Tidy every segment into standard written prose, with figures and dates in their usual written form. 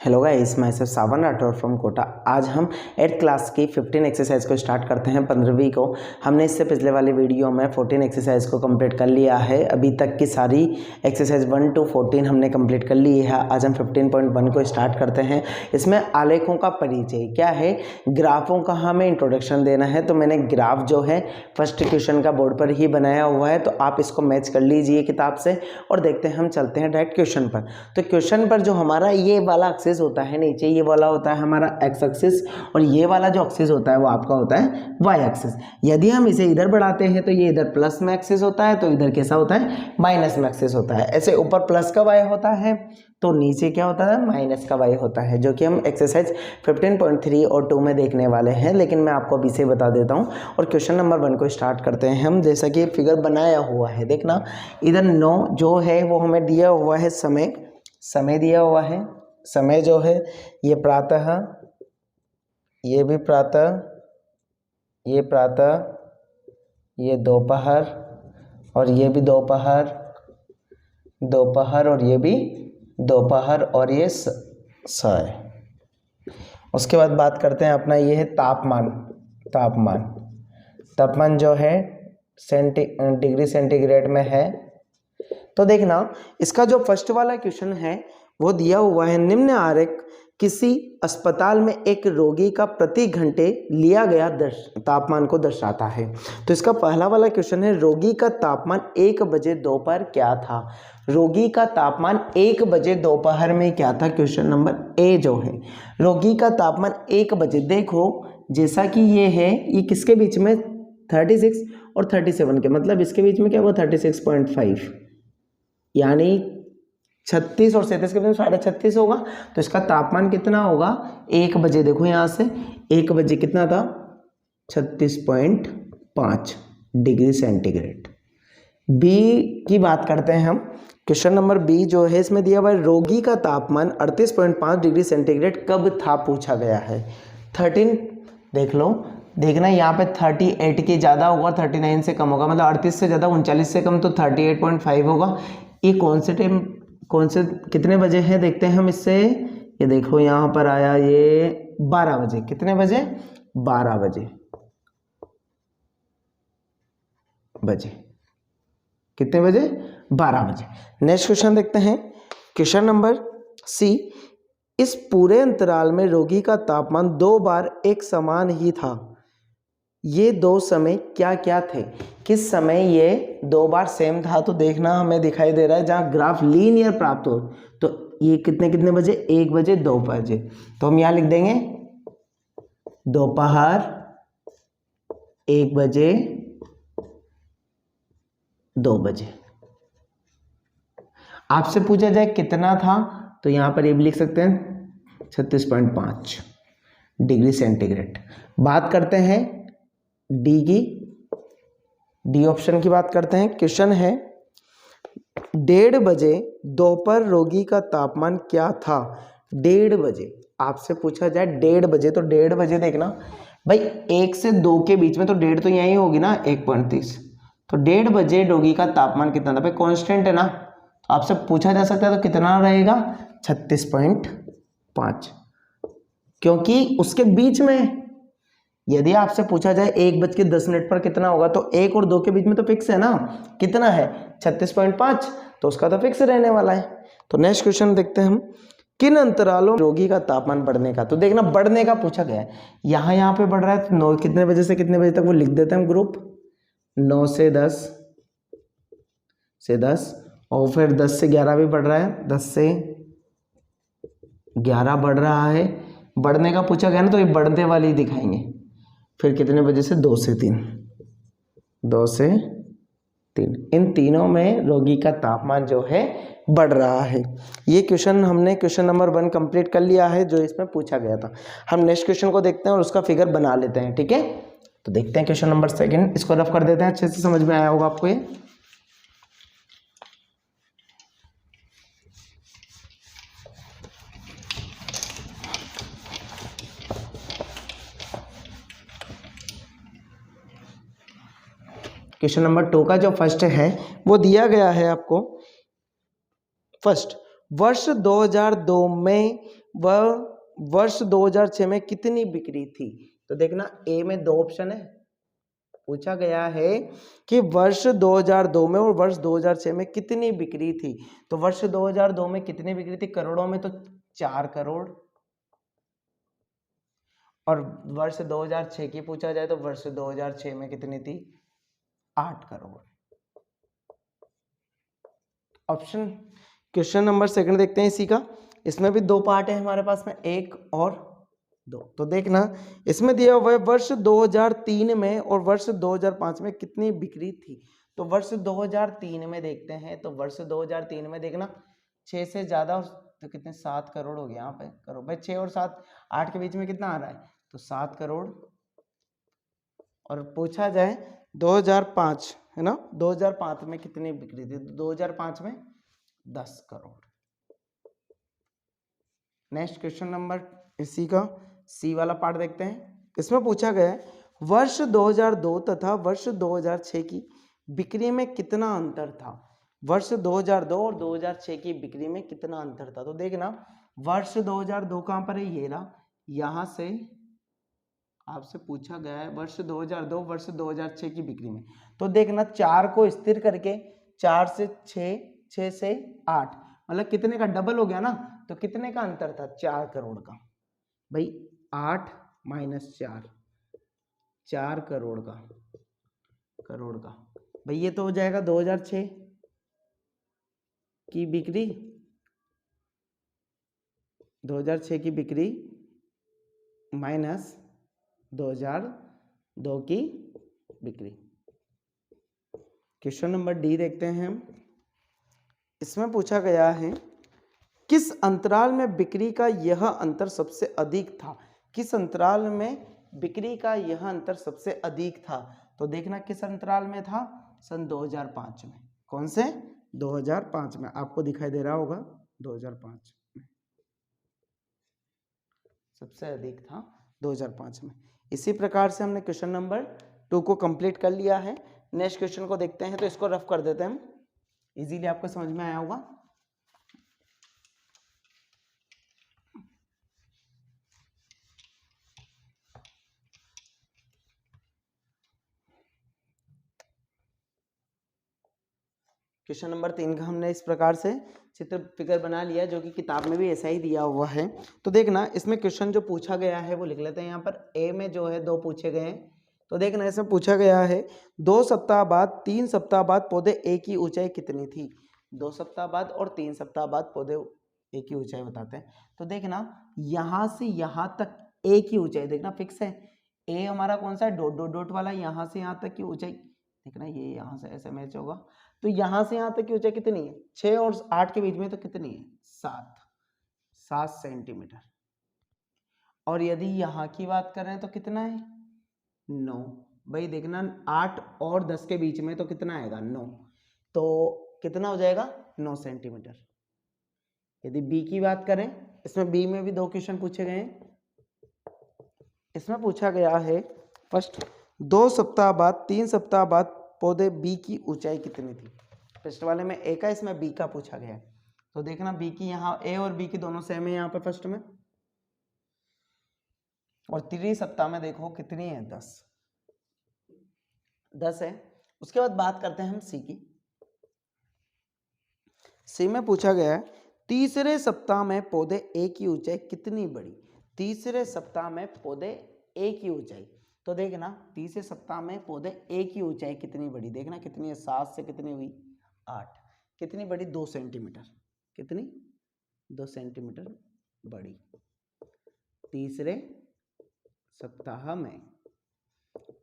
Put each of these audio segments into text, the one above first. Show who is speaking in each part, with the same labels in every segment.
Speaker 1: Hello guys, मैं सिर्फ सावन Rathore from Kota. आज हम 8th क्लास की 15 एक्सरसाइज को स्टार्ट करते हैं 15वीं को। हमने इससे पिछले वाली वीडियो में 14 एक्सरसाइज को कंप्लीट कर लिया है। अभी तक की सारी एक्सरसाइज 1 to 14 हमने कंप्लीट कर ली है। आज हम 15.1 को स्टार्ट करते हैं। इसमें आलेखों का परिचय क्या है, ग्राफों का हमें इंट्रोडक्शन देना है। तो मैंने ग्राफ जो है फर्स्ट क्वेश्चन का बोर्ड पर ही बनाया हुआ है, तो आप इसको मैच कर लीजिए किताब से और देखते हैं। हम चलते हैं डायरेक्ट क्वेश्चन पर। तो क्वेश्चन पर जो हमारा ये वाला एक्सिस होता है, नीचे ये वाला होता है हमारा एक्स एक्सिस और ये वाला जो एक्सिस होता है वो आपका होता है वाई एक्सिस। यदि हम इसे इधर बढ़ाते हैं तो ये इधर प्लस में एक्सिस होता है, तो इधर कैसा होता है माइनस में एक्सिस होता है। ऐसे ऊपर प्लस का वाई होता है तो नीचे क्या होता है माइनस का वाई होता है, जो कि हम एक्सरसाइज 15.3 और 2 में देखने वाले हैं। लेकिन मैं आपको अभी से बता देता हूँ और क्वेश्चन नंबर 1 को स्टार्ट करते हैं हम। जैसा कि फिगर बनाया हुआ है, देखना इधर 9 जो है वो हमें दिया हुआ है, समय दिया हुआ है। समय जो है ये प्रातः, ये भी प्रातः, ये प्रातः, ये दोपहर और ये भी दोपहर, दोपहर और ये भी दोपहर और ये है। उसके बाद बात करते हैं अपना, ये है तापमान। तापमान जो है डिग्री सेंटीग्रेड में है। तो देखना इसका जो फर्स्ट वाला क्वेश्चन है वो दिया हुआ है, निम्न आरेख किसी अस्पताल में एक रोगी का प्रति घंटे लिया गया तापमान को दर्शाता है। तो इसका पहला वाला क्वेश्चन है, रोगी का तापमान 1 बजे दोपहर क्या था। रोगी का तापमान 1 बजे दोपहर में क्या था। क्वेश्चन नंबर ए जो है, रोगी का तापमान 1 बजे, देखो जैसा कि ये है, ये किसके बीच में 36 और 37 के, मतलब इसके बीच में क्या हुआ 36.5, यानी 36 और 37 के बीच में 36.5 होगा। तो इसका तापमान कितना होगा 1 बजे, देखो यहाँ से 1 बजे कितना था 36.5 डिग्री सेंटीग्रेड। बी की बात करते हैं हम। क्वेश्चन नंबर बी जो है इसमें दिया हुआ है, रोगी का तापमान 38.5 डिग्री सेंटीग्रेड कब था पूछा गया है। 13 देख लो, देखना यहाँ पे 38 के ज़्यादा होगा, 39 से कम होगा, मतलब 38 से ज़्यादा 39 से कम तो 38.5 होगा। ये कौन से कितने बजे है देखते हैं हम इससे। ये देखो यहाँ पर आया ये 12 बजे, कितने बजे 12 बजे, कितने बजे 12 बजे। नेक्स्ट क्वेश्चन देखते हैं, क्वेश्चन नंबर सी, इस पूरे अंतराल में रोगी का तापमान 2 बार एक समान ही था। ये 2 समय क्या क्या थे, किस समय ये 2 बार सेम था। तो देखना हमें दिखाई दे रहा है जहाँ ग्राफ लीनियर प्राप्त हो, तो ये कितने बजे 1 बजे 2 बजे, तो हम यहाँ लिख देंगे दोपहर 1 बजे 2 बजे। आपसे पूछा जाए कितना था, तो यहाँ पर ये भी लिख सकते हैं 36.5 डिग्री सेंटीग्रेड। बात करते हैं डी की, डी ऑप्शन की बात करते हैं। क्वेश्चन है 1:30 बजे दोपहर रोगी का तापमान क्या था। 1:30 बजे आपसे पूछा जाए 1:30 बजे, तो 1:30 बजे देखना भाई 1 से 2 के बीच में, तो 1:30 तो यही होगी ना 1.30, तो 1:30 बजे रोगी का तापमान कितना था। भाई कांस्टेंट है ना, तो आपसे पूछा जा सकता है तो कितना रहेगा 36.5, क्योंकि उसके बीच में यदि आपसे पूछा जाए 1:10 पर कितना होगा, तो 1 और 2 के बीच में तो फिक्स है ना, कितना है 36.5, तो उसका तो फिक्स रहने वाला है। तो नेक्स्ट क्वेश्चन देखते हैं हम, किन अंतरालों रोगी का तापमान बढ़ने का। तो देखना बढ़ने का पूछा गया है, यहाँ पे बढ़ रहा है, तो 9 कितने बजे से कितने बजे तक वो लिख देते हैं हम ग्रुप, 9 से 10 और फिर 10 से 11 भी बढ़ रहा है, 10 से 11 बढ़ रहा है। बढ़ने का पूछा गया ना, तो ये बढ़ने वाली दिखाएंगे। फिर कितने बजे से 2 से 3, 2 से 3, इन तीनों में रोगी का तापमान जो है बढ़ रहा है। ये क्वेश्चन हमने क्वेश्चन नंबर 1 कंप्लीट कर लिया है जो इसमें पूछा गया था। हम नेक्स्ट क्वेश्चन को देखते हैं और उसका फिगर बना लेते हैं, ठीक है। तो देखते हैं क्वेश्चन नंबर 2, इसको रफ कर देते हैं, अच्छे से समझ में आया होगा आपको ये। क्वेश्चन नंबर 2 का जो फर्स्ट है वो दिया गया है आपको। फर्स्ट, वर्ष 2002 में वह वर्ष 2006 में कितनी बिक्री थी। तो देखना ए में दो ऑप्शन है, पूछा गया है कि वर्ष 2002 में और वर्ष 2006 में कितनी बिक्री थी। तो वर्ष 2002 में कितनी बिक्री थी, करोड़ों में तो 4 करोड़, और वर्ष 2006 की पूछा जाए तो वर्ष 2006 में कितनी थी, 8 crore. Option question number second देखते हैं इसी का। इसमें भी दो पार्ट है हमारे पास में, एक और दो। तो देखना इसमें दिया हुआ है वर्ष 2003 में और वर्ष 2005 में कितनी बिक्री थी। तो वर्ष 2003 में देखते हैं, तो वर्ष 2003 में देखना 6 से ज्यादा, तो कितने 7 करोड़ हो गया यहाँ पे, करो भाई 6 और 7 8 के बीच में कितना आ रहा है, तो 7 करोड़। और पूछा जाए 2005 है ना, 2005 में कितनी बिक्री थी, 2005 में 10 करोड़। नेक्स्ट क्वेश्चन नंबर इसी का सी वाला पार्ट देखते हैं। इसमें पूछा गया है वर्ष 2002 तथा वर्ष 2006 की बिक्री में कितना अंतर था। वर्ष 2002 और 2006 की बिक्री में कितना अंतर था। तो देखना वर्ष 2002 कहां पर है, ये रहा, यहां से आपसे पूछा गया है वर्ष 2002 वर्ष 2006 की बिक्री में। तो देखना 4 को स्थिर करके 4 से 6, 6 से 8, मतलब कितने का डबल हो गया ना। तो कितने का अंतर था, 4 करोड़ का। भाई 8 माइनस 4, 4 करोड़ का, भाई ये तो हो जाएगा 2006 की बिक्री, 2006 की बिक्री माइनस 2002 की बिक्री। क्वेश्चन नंबर डी देखते हैं हम। इसमें पूछा गया है किस अंतराल में बिक्री का यह अंतर सबसे अधिक था। किस अंतराल में बिक्री का यह अंतर सबसे अधिक था। तो देखना किस अंतराल में था, सन 2005 में। कौन से, 2005 में, आपको दिखाई दे रहा होगा 2005 में सबसे अधिक था, 2005 में। इसी प्रकार से हमने क्वेश्चन नंबर 2 को कंप्लीट कर लिया है। नेक्स्ट क्वेश्चन को देखते हैं, तो इसको रफ कर देते हैं हम, इजीली आपको समझ में आया होगा। क्वेश्चन नंबर 3 का हमने इस प्रकार से चित्र फिगर बना लिया, जो कि किताब में भी ऐसा ही दिया हुआ है। तो देखना इसमें क्वेश्चन जो पूछा गया है वो लिख लेते हैं। यहाँ पर ए में जो है 2 पूछे गए हैं। तो देखना इसमें पूछा गया है 2 सप्ताह बाद 3 सप्ताह बाद पौधे ए की ऊंचाई कितनी थी। 2 सप्ताह बाद और 3 सप्ताह बाद पौधे ए की ऊंचाई बताते हैं। तो देखना यहाँ से यहाँ तक ए की ऊंचाई देखना फिक्स है। ए हमारा कौन सा है, डॉट डॉट डॉट वाला, यहाँ से यहाँ तक की ऊंचाई देखना, ये यहाँ से ऐसे मैच होगा। तो यहां से यहां तक की ऊंचाई कितनी है, 6 और 8 के बीच में, तो कितनी है, 7 सेंटीमीटर। और यदि यहां की बात करें तो कितना है, 9। भाई देखना 8 और 10 के बीच में तो कितना आएगा, 9। तो कितना हो जाएगा, 9 सेंटीमीटर। यदि बी की बात करें, इसमें बी में भी 2 क्वेश्चन पूछे गए हैं। इसमें पूछा गया है फर्स्ट 2 सप्ताह बाद 3 सप्ताह बाद पौधे बी की ऊंचाई कितनी थी। फर्स्ट वाले में ए का, इसमें बी का पूछा गया है। तो देखना बी की, यहाँ ए और बी की दोनों सेम है यहाँ पर फर्स्ट में, और 3 सप्ताह में देखो कितनी है, 10 है। उसके बाद बात करते हैं हम सी की। सी में पूछा गया है तीसरे सप्ताह में पौधे ए की ऊंचाई कितनी बढ़ी। तीसरे सप्ताह में पौधे ए की ऊंचाई, तो देखना तीसरे सप्ताह में पौधे ए की ऊंचाई कितनी बढ़ी। देखना कितनी है, 7 से कितनी हुई, 8। कितनी बढ़ी, 2 सेंटीमीटर। कितनी, 2 सेंटीमीटर बढ़ी तीसरे सप्ताह में।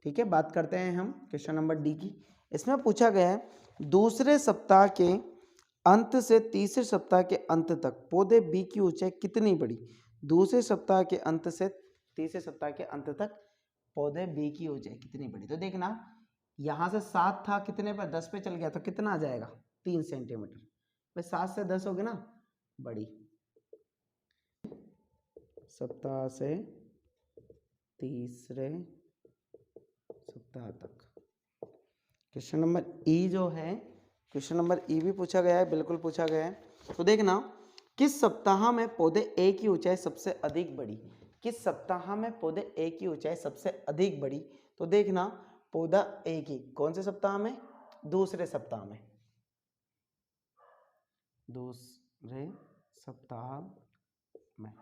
Speaker 1: ठीक है, बात करते हैं हम क्वेश्चन नंबर डी की। इसमें पूछा गया है दूसरे सप्ताह के अंत से तीसरे सप्ताह के अंत तक पौधे बी की ऊंचाई कितनी बढ़ी। दूसरे सप्ताह के अंत से तीसरे सप्ताह के अंत तक पौधे बी की ऊंचाई कितनी बढ़ी। तो देखना यहां से 7 था, कितने पर, 10 पे चल गया, तो कितना आ जाएगा, 3 सेंटीमीटर। भाई 7 से 10 हो गया ना, बढ़ी। सप्ताह से तीसरे सप्ताह तक। क्वेश्चन नंबर ई जो है, क्वेश्चन नंबर ई भी पूछा गया है, बिल्कुल पूछा गया है। तो देखना किस सप्ताह में पौधे ए की ऊंचाई सबसे अधिक बढ़ी? किस सप्ताह में पौधे ए की ऊंचाई सबसे अधिक बढ़ी? तो देखना पौधा ए की कौन से सप्ताह में? दूसरे सप्ताह में, दूसरे सप्ताह में।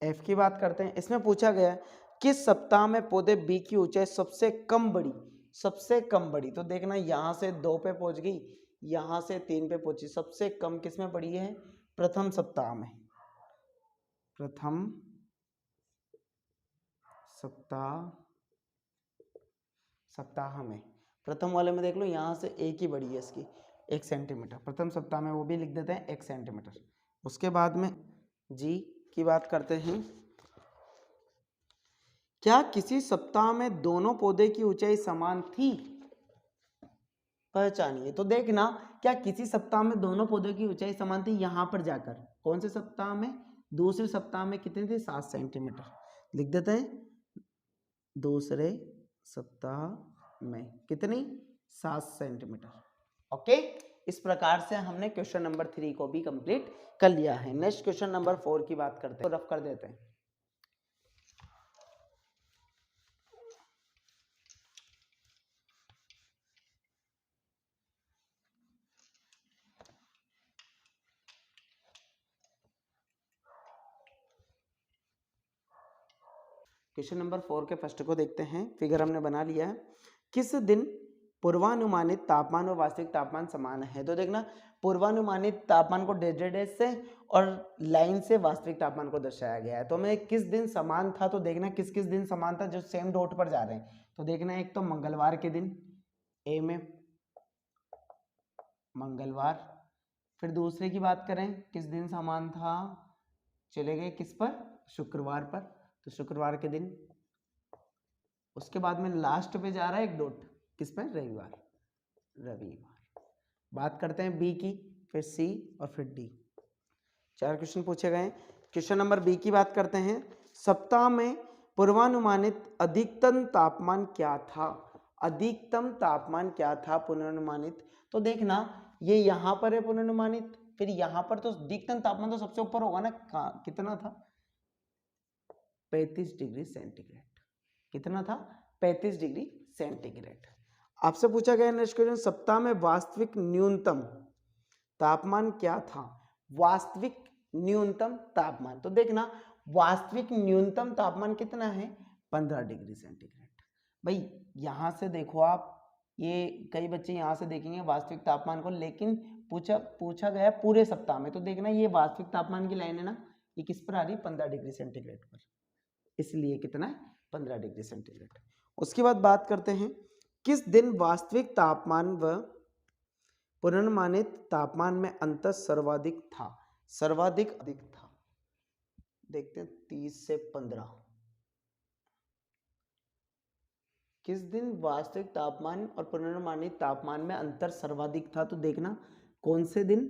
Speaker 1: एफ की बात करते हैं। इसमें पूछा गया है किस सप्ताह में पौधे बी की ऊंचाई सबसे कम बढ़ी? सबसे कम बढ़ी तो देखना यहां से 2 पे पहुंच गई, यहां से 3 पे पहुंची, सबसे कम किस में बढ़ी है? प्रथम सप्ताह में। प्रथम सप्ताह में, प्रथम वाले में देख लो यहां से एक ही बढ़ी है इसकी 1 सेंटीमीटर, प्रथम सप्ताह में वो भी लिख देते हैं 1 सेंटीमीटर। उसके बाद में जी की बात करते हैं। क्या किसी सप्ताह में दोनों पौधे की ऊंचाई समान थी? पहचानिए। तो देखना क्या किसी सप्ताह में दोनों पौधों की ऊंचाई समान थी? यहां पर जाकर कौन से सप्ताह में? दूसरे सप्ताह में कितनी थी? 7 सेंटीमीटर लिख देते हैं। दूसरे सप्ताह में कितनी? 7 सेंटीमीटर। ओके, इस प्रकार से हमने क्वेश्चन नंबर 3 को भी कंप्लीट कर लिया है। नेक्स्ट क्वेश्चन नंबर 4 की बात करते हैं, तो रफ कर देते हैं। क्वेश्चन नंबर 4 के फर्स्ट को देखते हैं। फिगर हमने बना लिया है। किस दिन पूर्वानुमानित तापमान और वास्तविक तापमान समान है? तो देखना पूर्वानुमानित तापमान को डेज से और लाइन से वास्तविक तापमान को दर्शाया गया है। तो हमें किस दिन समान था, तो देखना किस किस दिन समान था जो सेम डॉट पर जा रहे हैं। तो देखना एक तो मंगलवार के दिन ए में, मंगलवार। फिर दूसरे की बात करें किस दिन समान था, चले गए किस पर? शुक्रवार पर, तो शुक्रवार के दिन। उसके बाद में लास्ट पे जा रहा है एक डॉट किस पर? रविवार, रविवार। बात करते हैं बी की, फिर सी और फिर डी। 4 क्वेश्चन पूछे गए। क्वेश्चन नंबर बी की बात करते हैं। सप्ताह में पूर्वानुमानित अधिकतम तापमान क्या था? अधिकतम तापमान क्या था पूर्वानुमानित? तो देखना ये यहां पर है पूर्वानुमानित, फिर यहां पर तो अधिकतम तापमान तो सबसे ऊपर होगा ना, कितना था? 35 डिग्री सेंटीग्रेड। कितना था? 35 डिग्री सेंटीग्रेड। आपसे पूछा गया नेक्स्ट क्वेश्चन, सप्ताह में वास्तविक न्यूनतम तापमान क्या था? वास्तविक न्यूनतम तापमान, तो देखना वास्तविक न्यूनतम तापमान कितना है? 15 डिग्री सेंटीग्रेड। भाई यहां से देखो आप, ये कई बच्चे यहां से देखेंगे वास्तविक तापमान को, लेकिन पूछा गया पूरे सप्ताह में। तो देखना ये वास्तविक तापमान की लाइन है ना, ये किस पर आ रही? 15 डिग्री सेंटीग्रेड पर, इसलिए कितना है? 15 डिग्री सेंटीग्रेड। उसके बाद बात करते हैं किस दिन वास्तविक तापमान व पूर्वानुमानित तापमान में अंतर सर्वाधिक था? सर्वाधिक अधिक था, देखते हैं 30 से 15। किस दिन वास्तविक तापमान और पूर्वानुमानित तापमान में अंतर सर्वाधिक था? तो देखना कौन से दिन?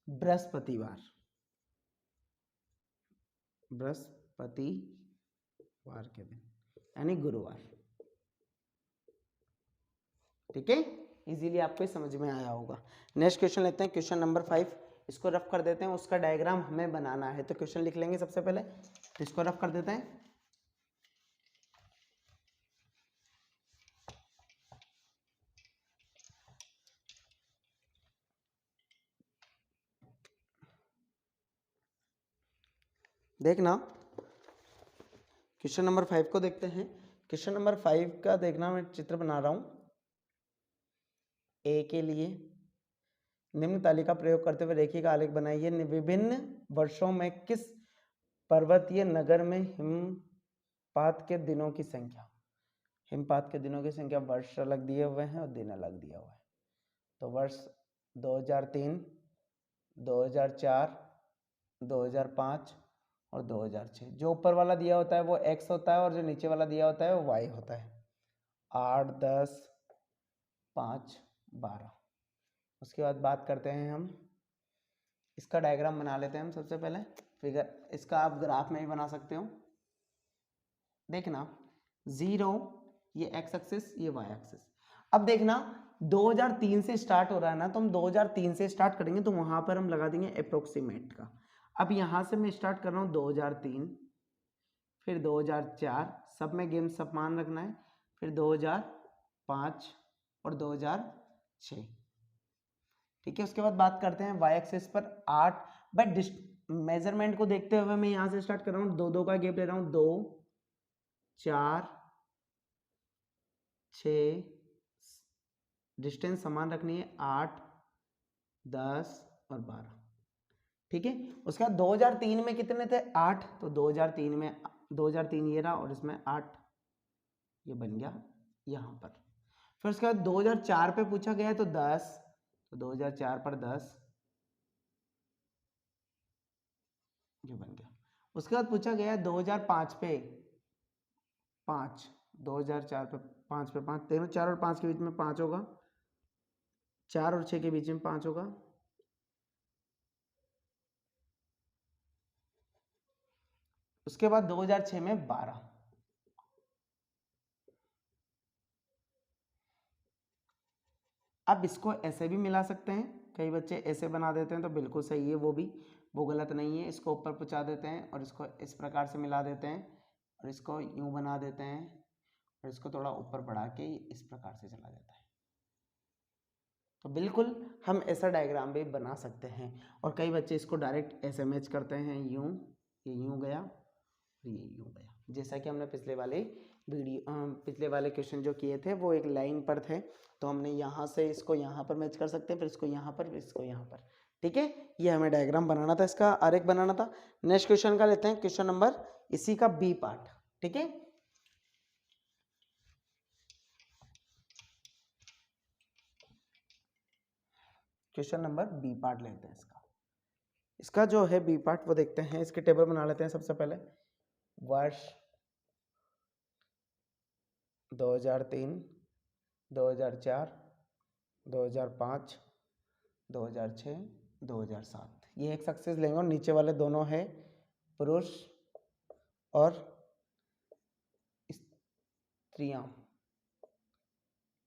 Speaker 1: बृहस्पतिवार, बृहस्पतिवार के दिन, यानी गुरुवार। ठीक है, इजीली आपको समझ में आया होगा। नेक्स्ट क्वेश्चन लेते हैं, क्वेश्चन नंबर 5। इसको रफ कर देते हैं, उसका डायग्राम हमें बनाना है। तो क्वेश्चन लिख लेंगे सबसे पहले, तो इसको रफ कर देते हैं। देखना क्वेश्चन नंबर 5 को देखते हैं। क्वेश्चन नंबर 5 का देखना मैं चित्र बना रहा हूं। ए के लिए निम्न तालिका प्रयोग करते हुए रेखीय आलेख बनाइए। विभिन्न वर्षों में किस पर्वतीय नगर में हिमपात के दिनों की संख्या? हिमपात के दिनों की संख्या वर्ष अलग दिए हुए हैं और दिन अलग दिया हुआ है। तो वर्ष 2003, 2004, 2005 और 2006। जो ऊपर वाला दिया होता है वो x होता है और जो नीचे वाला दिया होता है वो y होता है। 8, 10, 5, 12। उसके बाद बात करते हैं हम, इसका डायग्राम बना लेते हैं हम सबसे पहले। फिगर इसका आप ग्राफ में भी बना सकते हो। देखना 0 ये x एक्सिस, ये y एक्सिस। अब देखना 2003 से स्टार्ट हो रहा है ना, तो हम 2003 से स्टार्ट करेंगे, तो वहां पर हम लगा देंगे अप्रोक्सीमेट का। अब यहां से मैं स्टार्ट कर रहा हूं 2003, फिर 2004, सब में गेम समान रखना है, फिर 2005 और 2006। ठीक है, उसके बाद बात करते हैं वाई एक्सिस पर 8, बट मेजरमेंट को देखते हुए मैं यहां से स्टार्ट कर रहा हूं, 2 का गैप ले रहा हूं, 2, 4, 6, डिस्टेंस समान रखनी है, 8, 10 और 12। ठीक है, उसके बाद 2003 में कितने थे, 8, तो 2003 में 2003 ये रहा, और इसमें 8 ये बन गया यहां पर। फिर उसके बाद 2004 पे पूछा गया है तो 10, तो 2004 पर 10 ये बन गया। उसके बाद पूछा गया है 2005 पे 5, 2004 पे 5 पे 5, तीनों 4 और 5 के बीच में 5 होगा, 4 और 6 के बीच में 5 होगा, उसके बाद 2006 में 12। अब इसको ऐसे भी मिला सकते हैं, कई बच्चे ऐसे बना देते हैं तो बिल्कुल सही है, वो गलत नहीं है। इसको ऊपर पहुंचा देते हैं और इसको इस प्रकार से मिला देते हैं, और इसको यूं बना देते हैं, और इसको थोड़ा ऊपर बढ़ा के इस प्रकार से चला जाता है। तो बिल्कुल हम ऐसा डायग्राम भी बना सकते हैं, और कई बच्चे इसको डायरेक्ट ऐसे मैच करते हैं, यूं, ये यूं गया और ये यूं गया, जैसा कि हमने पिछले वाले क्वेश्चन जो किए थे वो एक लाइन पर थे, तो हमने यहाँ से इसको यहाँ पर मैच कर सकते हैं, फिर इसको यहाँ पर, फिर इसको यहाँ पर। ठीक है, ये हमें डायग्राम बनाना था, इसका आरेख बनाना था। नेक्स्ट क्वेश्चन का लेते हैं, क्वेश्चन नंबर इसी का बी पार्ट। ठीक है, क्वेश्चन नंबर बी पार्ट लेते हैं। इसका जो है बी पार्ट वो देखते हैं, इसके टेबल बना लेते हैं। सबसे पहले वर्ष 2003, 2004, 2005, 2006, 2007, ये एक सक्सेस लेंगे, और नीचे वाले दोनों है पुरुष और स्त्रियां।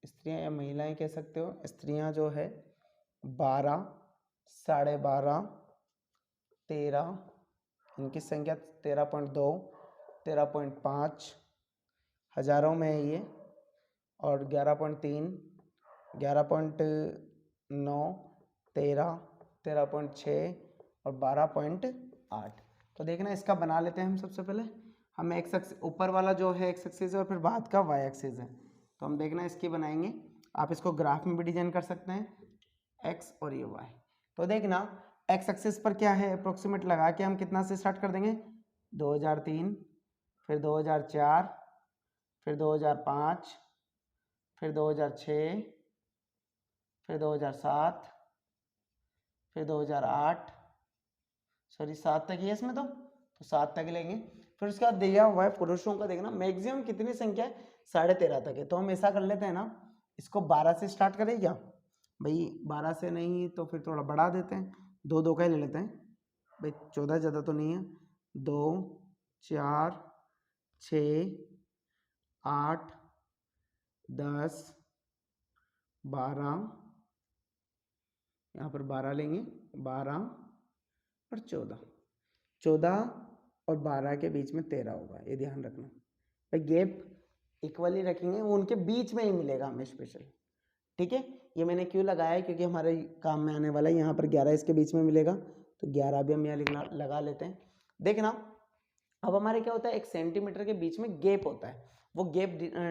Speaker 1: स्त्रियां या महिलाएं कह सकते हो। स्त्रियां जो है 12, 12.5, 13, इनकी संख्या 13.2, 13.5 हजारों में है ये, और 11.3, 11.9, 13, 13.6 और 12.8। तो देखना, इसका बना लेते हैं हम। सबसे पहले हम एक्स एक्सिस, ऊपर वाला जो है एक्स एक्सिस है, और फिर बाद का वाई एक्सिस है, तो हम देखना इसकी बनाएंगे। आप इसको ग्राफ में भी डिजाइन कर सकते हैं, एक्स और ये वाई। तो देखना एक्स एक्सिस पर क्या है, अप्रोक्सीमेट लगा के हम कितना से स्टार्ट कर देंगे, 2003, फिर 2004, फिर 2005, फिर 2006, फिर 2007, फिर 2008, सॉरी 7 तक ही है इसमें, तो 7 तक लेंगे। फिर उसके बाद दिया हुआ है पुरुषों का, देखना मैक्सिमम कितनी संख्या है, 13.5 तक है। तो हम ऐसा कर लेते हैं ना, इसको 12 से स्टार्ट करें क्या भाई, 12 से नहीं तो फिर थोड़ा बढ़ा देते हैं, 2 का ही ले लेते हैं भाई, 14 ज़्यादा तो नहीं है। 2, 4, 6, 8, 10, 12, यहाँ पर 12 लेंगे, 12 और 14, 14 और 12 के बीच में 13 होगा, ये ध्यान रखना भाई। गैप इक्वली रखेंगे, वो उनके बीच में ही मिलेगा हमें स्पेशल। ठीक है, ये मैंने क्यों लगाया है, क्योंकि हमारे काम में आने वाला है। यहाँ पर 11 इसके बीच में मिलेगा, तो 11 भी हम यहाँ लगा लेते हैं। देखना अब हमारे क्या होता है, 1 सेंटीमीटर के बीच में गैप होता है, वो गैप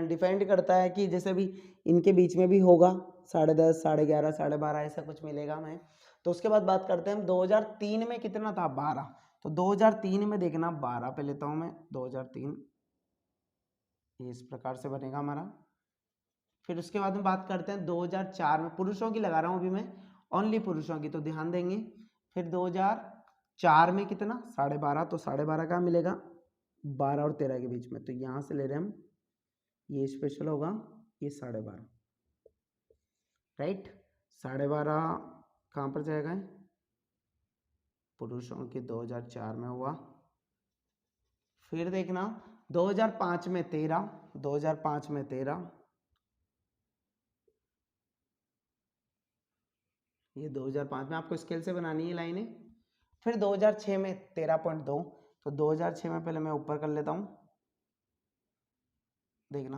Speaker 1: डिफाइंड करता है कि जैसे अभी इनके बीच में भी होगा 10.5, 11.5, 12.5 ऐसा कुछ मिलेगा हमें। तो उसके बाद बात करते हैं हम 2003 में कितना था, 12। तो 2003 में देखना, 12 पे लेता हूं मैं, 2003 ये इस प्रकार से बनेगा हमारा। फिर उसके बाद में बात करते हैं 2004 में, पुरुषों की लगा रहा हूं अभी मैं, ओनली पुरुषों की, तो ध्यान देंगे। फिर 2004 में कितना, 12.5, तो 12.5 कहाँ मिलेगा, 12 और 13 के बीच में, तो यहां से ले रहे हम, ये स्पेशल होगा, ये 12.5, राइट। 12.5 कहाँ पर जाएगा, पुरुषों की 2004 में हुआ। फिर देखना 2005 में 13, 2005 में 13, ये 2005 में आपको स्केल से बनानी है लाइनें। फिर 2006 में 13.2, तो 2006 में पहले मैं ऊपर कर लेता हूँ, देखना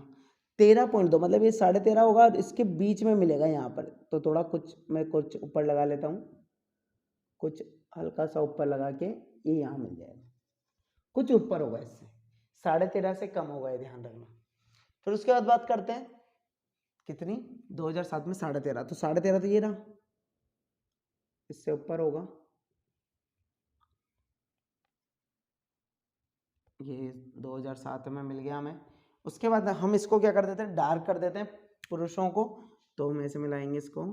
Speaker 1: 13.2 मतलब ये 13.5 होगा और इसके बीच में मिलेगा यहाँ पर, तो थोड़ा मैं कुछ ऊपर लगा लेता हूँ, कुछ हल्का सा ऊपर लगा के ये यहाँ मिल जाएगा, कुछ ऊपर होगा इससे, 13.5 से कम होगा ये ध्यान रखना। फिर उसके बाद बात करते हैं कितनी, 2007 में 13.5, तो 13.5 तो ये रहा, इससे ऊपर होगा, ये 2007 में मिल गया हमें। उसके बाद हम इसको क्या कर देते हैं, डार्क कर देते हैं पुरुषों को, तो हम ऐसे मिलाएंगे इसको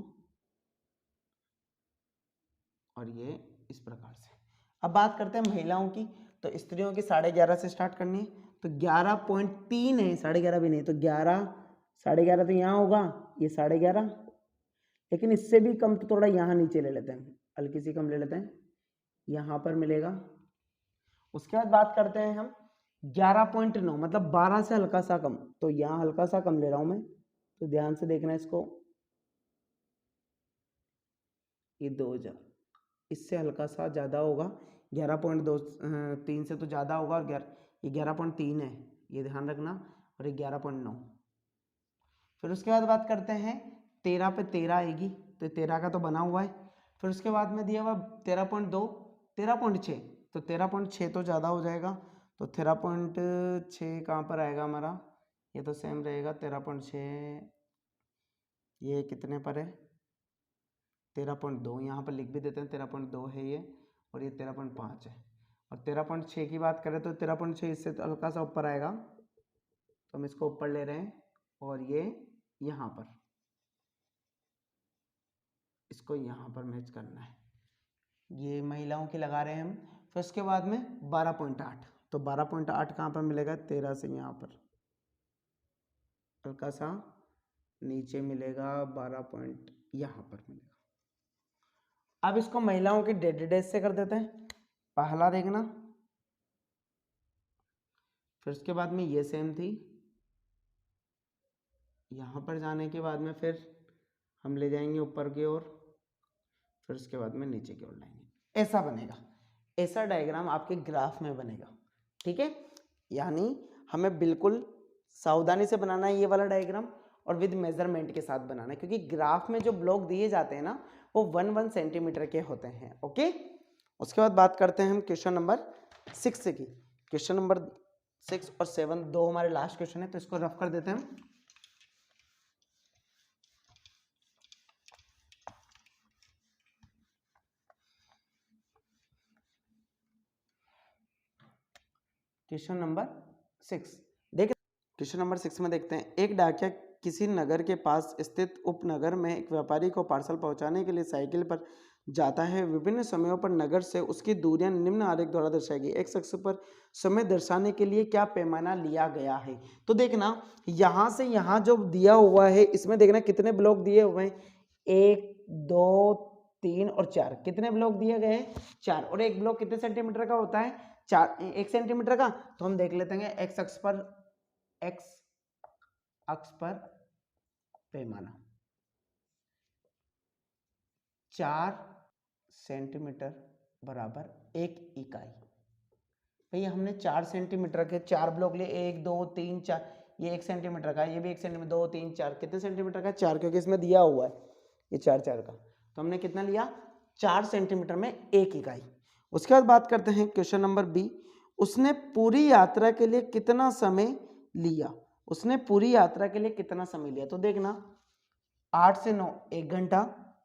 Speaker 1: और ये इस प्रकार से। अब बात करते हैं महिलाओं की, तो स्त्रियों की 11.5 से स्टार्ट करनी है, तो 11.3 है, 11.5 भी नहीं, तो 11, 11.5 तो यहाँ होगा, ये 11.5, लेकिन इससे भी कम तो थोड़ा यहाँ नीचे ले लेते हैं, हल्की सी कम ले लेते हैं, यहाँ पर मिलेगा। उसके बाद बात करते हैं हम 11.9 मतलब 12 से हल्का सा कम, तो यहाँ हल्का सा कम ले रहा हूं मैं, तो ध्यान से देखना इसको, ये 2000, इससे हल्का सा ज़्यादा होगा, 11.3 से तो ज़्यादा होगा, और ये 11.3 है, ये ध्यान रखना, और ये 11.9। फिर उसके बाद बात करते हैं 13 पे 13 आएगी, तो 13 का तो बना हुआ है। फिर उसके बाद में दिया हुआ 13.2, 13.6, तो 13.6 तो ज़्यादा हो जाएगा, तो 13.6 कहाँ पर आएगा हमारा, ये तो सेम रहेगा 13.6, ये कितने पर है 13.2, यहाँ पर लिख भी देते हैं 13.2 है ये, और ये 13.5 है। और 13.6 की बात करें तो 13.6 इससे तो हल्का सा ऊपर आएगा, तो हम इसको ऊपर ले रहे हैं, और ये यहाँ पर, इसको यहाँ पर मैच करना है, ये महिलाओं की लगा रहे हैं हम। फिर उसके बाद में 12.8, तो 12.8 कहाँ पर मिलेगा, 13 से यहाँ पर हल्का सा नीचे मिलेगा, 12 पॉइंट यहाँ पर मिलेगा। अब इसको महिलाओं के डेज से कर देते हैं, पहला देखना, फिर उसके बाद में ये सेम थी, यहाँ पर जाने के बाद में फिर हम ले जाएंगे ऊपर की ओर, फिर उसके बाद में नीचे की ओर लाएंगे, ऐसा बनेगा, ऐसा डायग्राम आपके ग्राफ में बनेगा, ठीक है। यानी हमें बिल्कुल सावधानी से बनाना है ये वाला डायग्राम, और विद मेजरमेंट के साथ बनाना है, क्योंकि ग्राफ में जो ब्लॉक दिए जाते हैं ना वो 1 सेंटीमीटर के होते हैं, ओके। उसके बाद बात करते हैं हम क्वेश्चन नंबर 6 की। क्वेश्चन नंबर 6 और 7 दो हमारे लास्ट क्वेश्चन है, तो इसको रफ कर देते हैं। क्वेश्चन नंबर 6 देख, क्वेश्चन नंबर 6 में देखते हैं, एक डाकिया किसी नगर के पास स्थित उपनगर में एक व्यापारी को पार्सल पहुंचाने के लिए साइकिल पर जाता है। विभिन्न समयों पर नगर से उसकी दूरियां निम्न आरेख द्वारा दर्शाई गई। एक शख्स पर समय दर्शाने के लिए क्या पैमाना लिया गया है। तो देखना यहाँ से यहाँ जो दिया हुआ है इसमें देखना कितने ब्लॉक दिए हुए हैं, 1 2 3 और 4, कितने ब्लॉक दिए गए हैं 4, और एक ब्लॉक कितने सेंटीमीटर का होता है 4, 1 सेंटीमीटर का। तो हम देख लेते हैं एक्स अक्ष पर पैमाना 4 सेंटीमीटर बराबर 1 इकाई। भैया हमने 4 सेंटीमीटर के 4 ब्लॉक लिए, 1 2 3 4, ये 1 सेंटीमीटर का, ये भी 1 सेंटीमीटर, 2 3 4, कितने सेंटीमीटर का 4, क्योंकि इसमें दिया हुआ है ये 4 4 का, तो हमने कितना लिया 4 सेंटीमीटर में 1 इकाई। उसके बाद बात करते हैं क्वेश्चन नंबर बी, उसने पूरी यात्रा के लिए कितना समय लिया। उसने पूरी यात्रा के लिए कितना समय लिया, तो देखना 8 से 9 1 घंटा,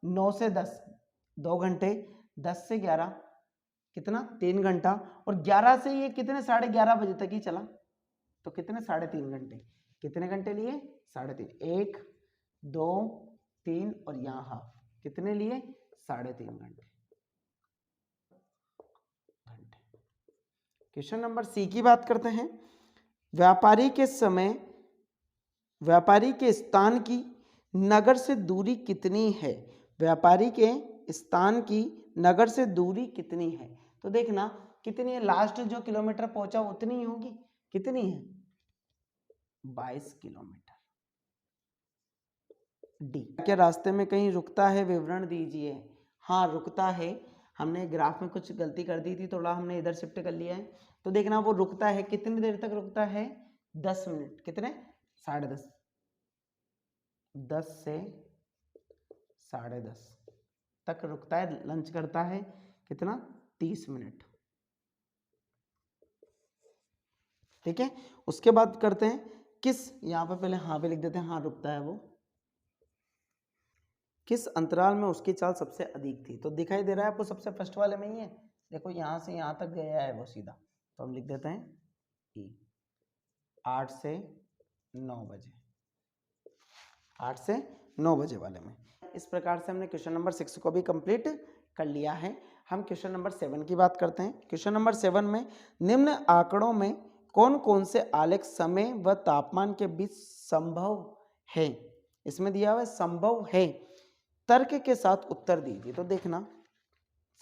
Speaker 1: 9 से 10 2 घंटे, 10 से 11 कितना 3 घंटा, और 11 से ये कितने 11:30 बजे तक ही चला, तो कितने 3.5 घंटे। कितने घंटे लिए 3.5, 1 2 3 और यहाँ हाफ, कितने लिए 3.5 घंटे। क्वेश्चन नंबर सी की बात करते हैं, व्यापारी के स्थान की नगर से दूरी कितनी है। व्यापारी के स्थान की नगर से दूरी कितनी है, तो देखना कितनी है, लास्ट जो किलोमीटर पहुंचा उतनी ही होगी, कितनी है 22 किलोमीटर। डी। क्या रास्ते में कहीं रुकता है, विवरण दीजिए। हाँ रुकता है, हमने ग्राफ में कुछ गलती कर दी थी, थोड़ा हमने इधर शिफ्ट कर लिया है। तो देखना वो रुकता है, कितनी देर तक रुकता है, 10 मिनट, कितने, 10:30, 10 से 10:30 तक रुकता है, लंच करता है, कितना, 30 मिनट। ठीक है, उसके बाद करते हैं किस, यहाँ पे पहले हाँ पे लिख देते हैं, हाँ रुकता है वो, किस अंतराल में उसकी चाल सबसे अधिक थी। तो दिखाई दे रहा है आपको सबसे फर्स्ट वाले में ही है, देखो यहाँ से यहाँ तक गया है वो सीधा, तो हम लिख देते हैं ई, 8 से 9 बजे, 8 से 9 बजे वाले में। इस प्रकार से हमने क्वेश्चन नंबर 6 को भी कंप्लीट कर लिया है। हम क्वेश्चन नंबर 7 की बात करते हैं। क्वेश्चन नंबर 7 में निम्न आंकड़ों में कौन कौन से आलेख समय व तापमान के बीच संभव है, इसमें दिया हुआ है संभव है, तर्क के साथ उत्तर दीजिए। तो देखना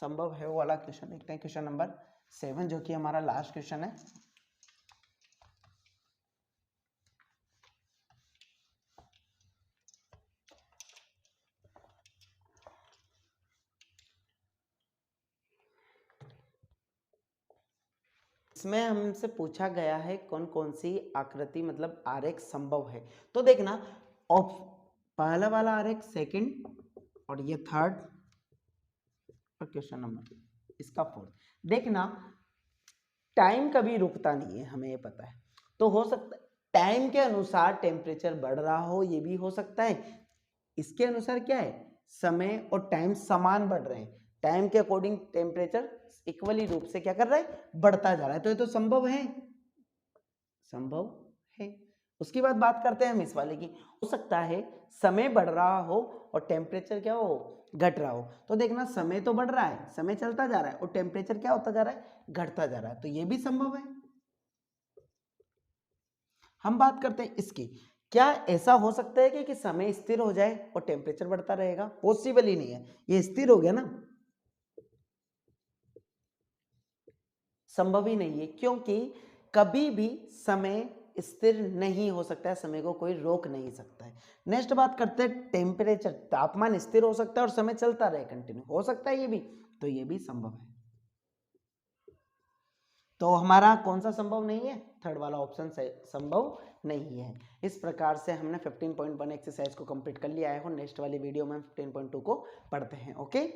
Speaker 1: संभव है वो वाला क्वेश्चन देखते हैं, क्वेश्चन नंबर 7 जो कि हमारा लास्ट क्वेश्चन है। इसमें हमसे पूछा गया है कौन कौन सी आकृति मतलब आरेख संभव है। तो देखना पहला वाला आरेख, सेकंड, और ये थर्ड, और क्वेश्चन नंबर इसका फोर्थ। देखना टाइम कभी रुकता नहीं है, हमें ये पता है। तो हो सकता है टाइम के अनुसार टेम्परेचर बढ़ रहा हो, ये भी हो सकता है। इसके अनुसार क्या है, समय और टाइम समान बढ़ रहे हैं, टाइम के अकॉर्डिंग टेम्परेचर इक्वली रूप से क्या कर रहा है, बढ़ता जा रहा है। तो ये तो संभव है, संभव है। उसकी बाद बात करते हैं हम इस वाले की, हो सकता है समय बढ़ रहा हो और टेम्परेचर क्या हो, घट रहा हो। तो देखना समय तो बढ़ रहा है, समय चलता जा रहा है, और टेम्परेचर क्या होता जा रहा है, घटता जा रहा है, तो ये भी संभव है। हम बात करते हैं इसकी, क्या ऐसा हो सकता है कि समय स्थिर हो जाए और टेम्परेचर बढ़ता रहेगा, पॉसिबल ही नहीं है, ये स्थिर हो गया ना, संभव ही नहीं है, क्योंकि कभी भी समय स्थिर नहीं हो सकता है, समय को कोई रोक नहीं सकता है। नेक्स्ट बात करते हैं टेम्परेचर, तापमान स्थिर हो सकता है और समय चलता रहे कंटिन्यू, हो सकता है ये भी, तो ये भी संभव है। तो हमारा कौन सा संभव नहीं है, थर्ड वाला ऑप्शन संभव नहीं है। इस प्रकार से हमने 15.1 एक्सरसाइज को कंप्लीट कर लिया है। नेक्स्ट वाली वीडियो में 15.2 को पढ़ते हैं। ओके।